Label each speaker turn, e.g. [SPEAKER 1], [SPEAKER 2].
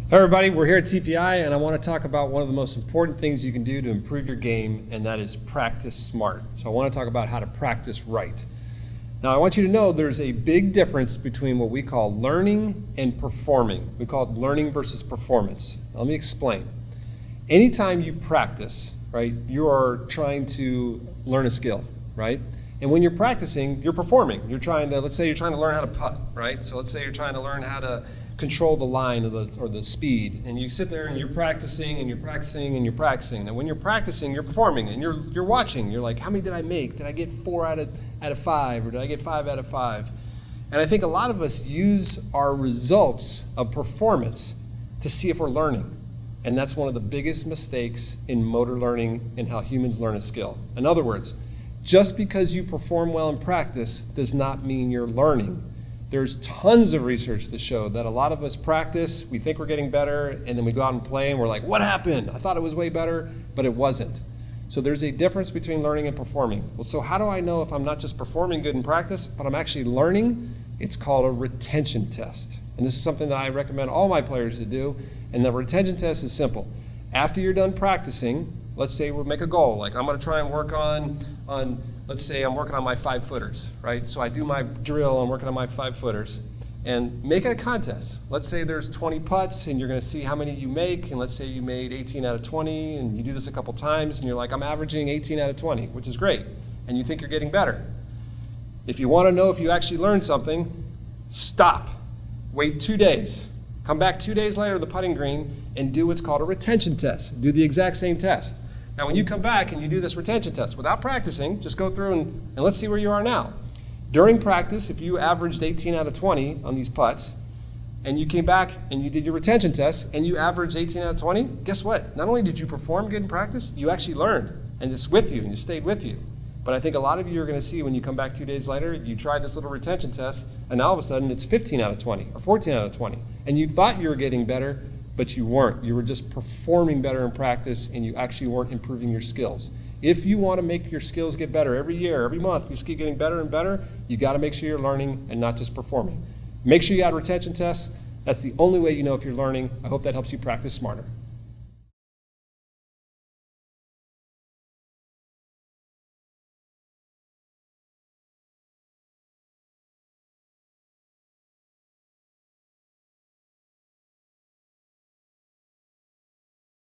[SPEAKER 1] Hey everybody, we're here at TPI and I want to talk about one of the most important things you can do to improve your game, and that is practice smart. So I want to talk about how to practice right. Now I want you to know there's a big difference between what we call learning and performing. We call it learning versus performance. Now, let me explain. Anytime you practice, right, you are trying to learn a skill, right? And when you're practicing, you're performing. Let's say you're trying to learn how to putt, right? So let's say you're trying to learn how to control the line or the speed, and you sit there and you're practicing and you're practicing and you're practicing. And when you're practicing, you're performing and you're watching. You're like, how many did I make? Did I get 4 out of 5, or did I get 5 out of 5? And I think a lot of us use our results of performance to see if we're learning. And that's one of the biggest mistakes in motor learning and how humans learn a skill. In other words, just because you perform well in practice does not mean you're learning. There's tons of research to show that a lot of us practice, we think we're getting better, and then we go out and play and we're like, what happened? I thought it was way better, but it wasn't. So there's a difference between learning and performing. Well, so how do I know if I'm not just performing good in practice, but I'm actually learning? It's called a retention test. And this is something that I recommend all my players to do. And the retention test is simple. After you're done practicing, let's say we'll make a goal. Like I'm going to try and work on let's say I'm working on my 5-footers, right? So I do my drill, I'm working on my 5-footers, and make it a contest. Let's say there's 20 putts and you're going to see how many you make, and let's say you made 18 out of 20, and you do this a couple times and you're like, I'm averaging 18 out of 20, which is great, and you think you're getting better. If you want to know if you actually learned something, stop. Wait 2 days. Come back 2 days later to the putting green and do what's called a retention test. Do the exact same test. Now, when you come back and you do this retention test without practicing, just go through and let's see where you are now. During practice, if you averaged 18 out of 20 on these putts, and you came back and you did your retention test and you averaged 18 out of 20, guess what? Not only did you perform good in practice, you actually learned, and it's with you and it stayed with you. But I think a lot of you are going to see when you come back 2 days later, you tried this little retention test, and now all of a sudden it's 15 out of 20 or 14 out of 20. And you thought you were getting better, but you weren't. You were just performing better in practice, and you actually weren't improving your skills. If you want to make your skills get better every year, every month, you just keep getting better and better, you got to make sure you're learning and not just performing. Make sure you add retention tests. That's the only way you know if you're learning. I hope that helps you practice smarter.